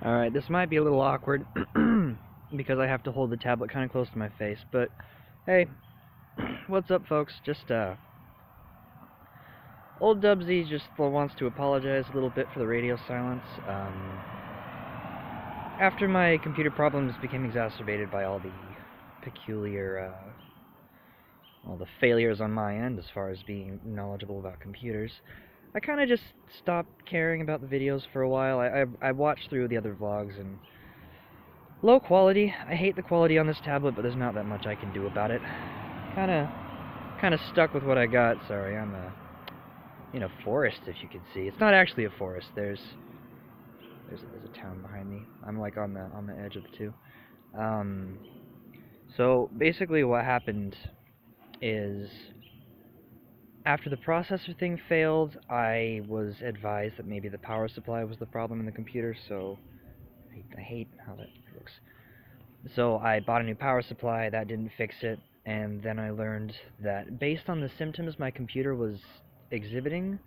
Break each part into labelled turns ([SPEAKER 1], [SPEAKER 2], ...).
[SPEAKER 1] Alright, this might be a little awkward because I have to hold the tablet kind of close to my face, but hey, what's up, folks? Just, old Dubsy just wants to apologize a little bit for the radio silence. After my computer problems became exacerbated by all the peculiar, all the failures on my end as far as being knowledgeable about computers, I kind of just stopped caring about the videos for a while. I watched through the other vlogs and low quality. I hate the quality on this tablet, but there's not that much I can do about it. Kinda stuck with what I got. Sorry, I'm in a forest, if you can see. It's not actually a forest. There's a town behind me. I'm like on the edge of the two. So basically, what happened is after the processor thing failed, I was advised that maybe the power supply was the problem in the computer. So I hate how that looks. So I bought a new power supply, that didn't fix it, and then I learned that based on the symptoms my computer was exhibiting,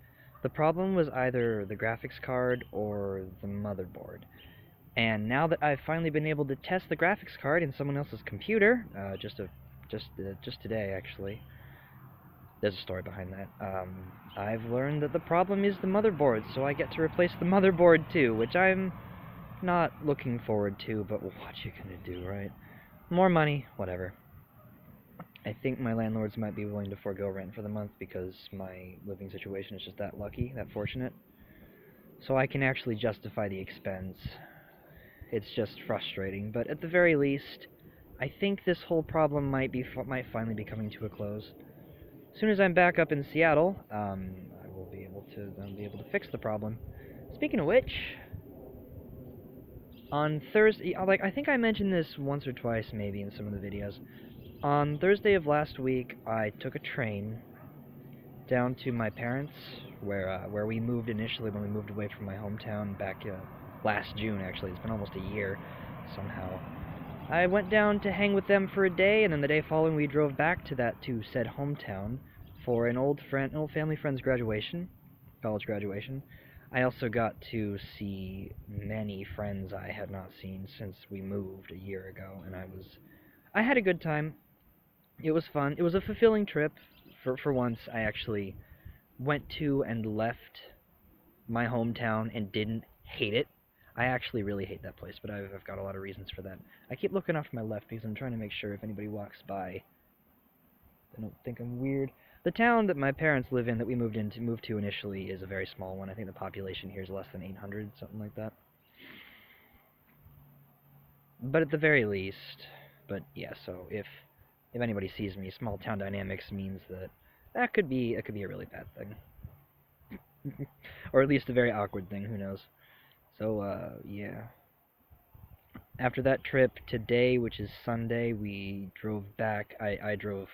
[SPEAKER 1] the problem was either the graphics card or the motherboard. And now that I've finally been able to test the graphics card in someone else's computer, just today actually, there's a story behind that. I've learned that the problem is the motherboard, so I get to replace the motherboard too, which I'm not looking forward to, but what you gonna do, right? More money, whatever. I think my landlords might be willing to forego rent for the month because my living situation is just that lucky, that fortunate. So I can actually justify the expense. It's just frustrating, but at the very least, I think this whole problem might finally be coming to a close. As soon as I'm back up in Seattle, I will be able to fix the problem. Speaking of which, on Thursday, I think I mentioned this once or twice maybe in some of the videos. On Thursday of last week, I took a train down to my parents, where we moved initially when we moved away from my hometown back last June, actually. It's been almost a year, somehow. I went down to hang with them for a day, and then the day following we drove back to said hometown for an old family friend's graduation, college graduation. I also got to see many friends I had not seen since we moved a year ago, and I had a good time. It was fun. It was a fulfilling trip. For once, I actually went to and left my hometown and didn't hate it. I actually really hate that place, but I've got a lot of reasons for that. I keep looking off to my left because I'm trying to make sure if anybody walks by, they don't think I'm weird. The town that my parents live in, that we moved to initially, is a very small one. I think the population here is less than 800, something like that. But at the very least, but yeah. So if anybody sees me, small town dynamics means that could be a really bad thing, or at least a very awkward thing. Who knows? So yeah. After that trip today, which is Sunday, we drove back. I drove,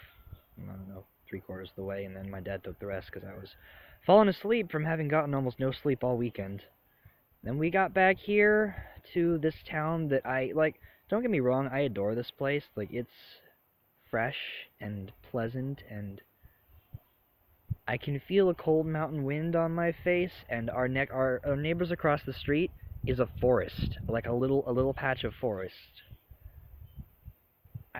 [SPEAKER 1] I don't know, 3/4 of the way, and then my dad took the rest because I was falling asleep from having gotten almost no sleep all weekend. Then we got back here to this town that I like. Don't get me wrong, I adore this place. Like, it's fresh and pleasant, and I can feel a cold mountain wind on my face, and our neighbors across the street is a forest, like a little patch of forest.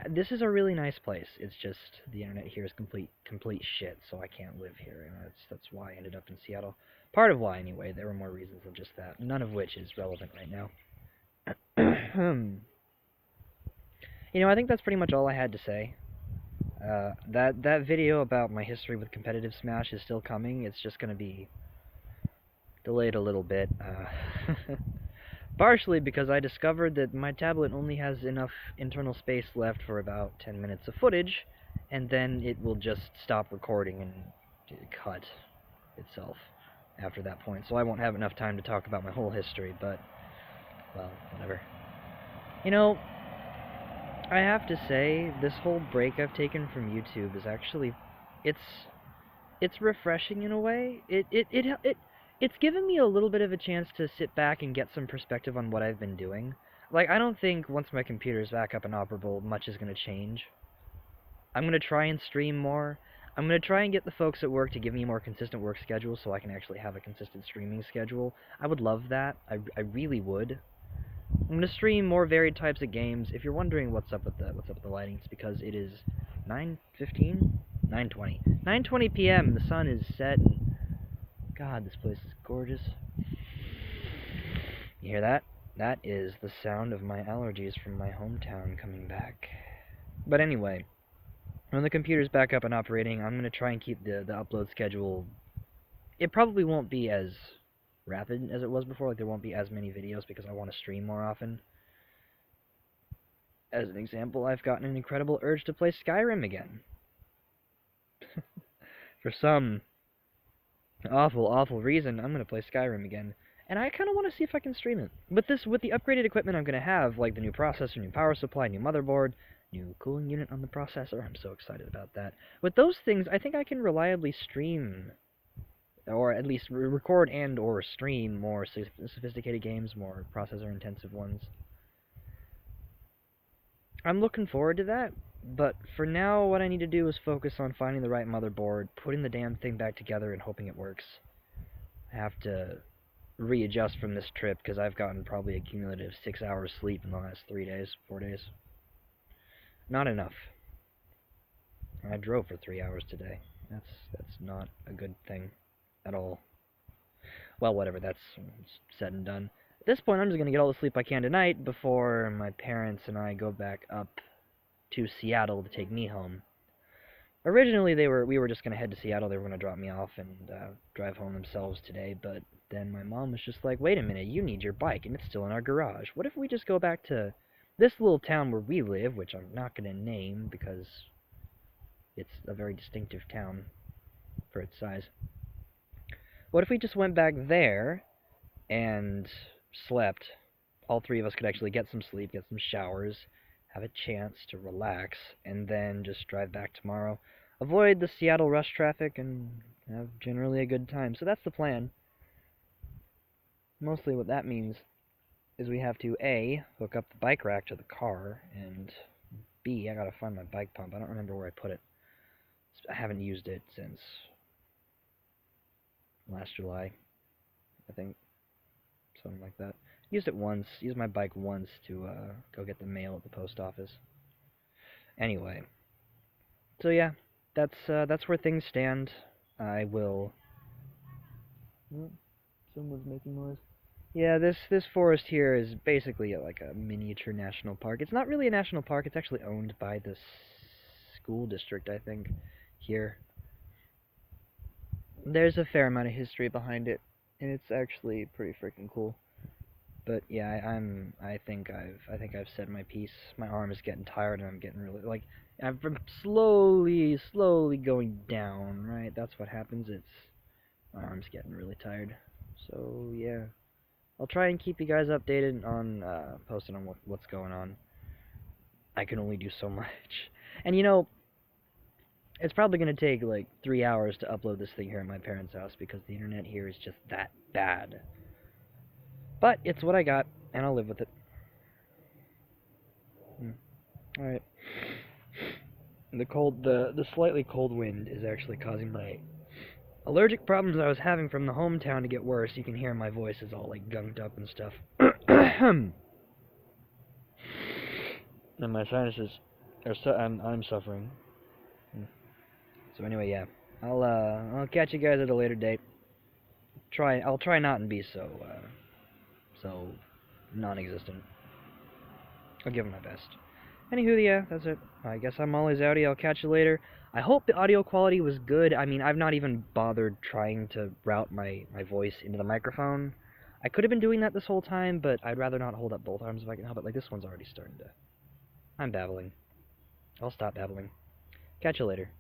[SPEAKER 1] This is a really nice place. It's just the internet here is complete shit, so I can't live here, and that's why I ended up in Seattle. Part of why, anyway. There were more reasons than just that. None of which is relevant right now. You know, I think that's pretty much all I had to say. That video about my history with competitive Smash is still coming. It's just going to be delayed a little bit. Partially because I discovered that my tablet only has enough internal space left for about 10 minutes of footage, and then it will just stop recording and cut itself after that point. So I won't have enough time to talk about my whole history, but, well, whatever. You know, I have to say, this whole break I've taken from YouTube is actually, it's refreshing in a way. It's given me a little bit of a chance to sit back and get some perspective on what I've been doing. Like, I don't think once my computer's back up and operable, much is going to change. I'm going to try and stream more. I'm going to try and get the folks at work to give me a more consistent work schedule so I can actually have a consistent streaming schedule. I would love that. I really would. I'm gonna stream more varied types of games. If you're wondering what's up with the lighting, it's because it is 9:15, 9:20, 9:20 p.m. The sun is set, and God, this place is gorgeous. You hear that? That is the sound of my allergies from my hometown coming back. But anyway, when the computer's back up and operating, I'm gonna try and keep the upload schedule. It probably won't be as rapid as it was before. Like there won't be as many videos because I want to stream more often. As an example, I've gotten an incredible urge to play Skyrim again. For some awful, awful reason, I'm gonna play Skyrim again. And I kind of want to see if I can stream it. With the upgraded equipment I'm gonna have, like the new processor, new power supply, new motherboard, new cooling unit on the processor. I'm so excited about that. With those things, I think I can reliably stream, or at least record and or stream more sophisticated games, more processor-intensive ones. I'm looking forward to that, but for now, what I need to do is focus on finding the right motherboard, putting the damn thing back together, and hoping it works. I have to readjust from this trip, because I've gotten probably a cumulative 6 hours sleep in the last 3 days, 4 days. Not enough. I drove for 3 hours today. That's not a good thing at all. Well, whatever, that's said and done. At this point, I'm just going to get all the sleep I can tonight before my parents and I go back up to Seattle to take me home. Originally, we were just going to head to Seattle. They were going to drop me off and drive home themselves today, but then my mom was just like, wait a minute, you need your bike, and it's still in our garage. What if we just go back to this little town where we live, which I'm not going to name because it's a very distinctive town for its size. What if we just went back there and slept? All three of us could actually get some sleep, get some showers, have a chance to relax, and then just drive back tomorrow. Avoid the Seattle rush traffic and have generally a good time. So that's the plan. Mostly what that means is we have to A, hook up the bike rack to the car, and B, I gotta find my bike pump. I don't remember where I put it. I haven't used it since last July, I think. Something like that. Used it once, used my bike once to go get the mail at the post office. Anyway. So yeah, that's where things stand. I will... Oh, someone's making noise. Yeah, this forest here is basically like a miniature national park. It's not really a national park, it's actually owned by the school district, I think, here. There's a fair amount of history behind it, and it's actually pretty freaking cool. But yeah, I think I've said my piece. My arm is getting tired, and I'm getting really like I'm slowly going down. Right, that's what happens. It's my arm's getting really tired. So yeah, I'll try and keep you guys updated on posting on what's going on. I can only do so much, and you know, it's probably gonna take like 3 hours to upload this thing here at my parents' house because the internet here is just that bad. But it's what I got, and I'll live with it. Alright. The slightly cold wind is actually causing my allergic problems I was having from the hometown to get worse. You can hear my voice is all like gunked up and stuff. And my sinuses are I'm suffering. So anyway, yeah. I'll catch you guys at a later date. I'll try not and be so non-existent. I'll give it my best. Anywho, yeah, that's it. I guess I'm always outie. I'll catch you later. I hope the audio quality was good. I mean, I've not even bothered trying to route my voice into the microphone. I could have been doing that this whole time, but I'd rather not hold up both arms if I can help it. Like, this one's already starting to... I'm babbling. I'll stop babbling. Catch you later.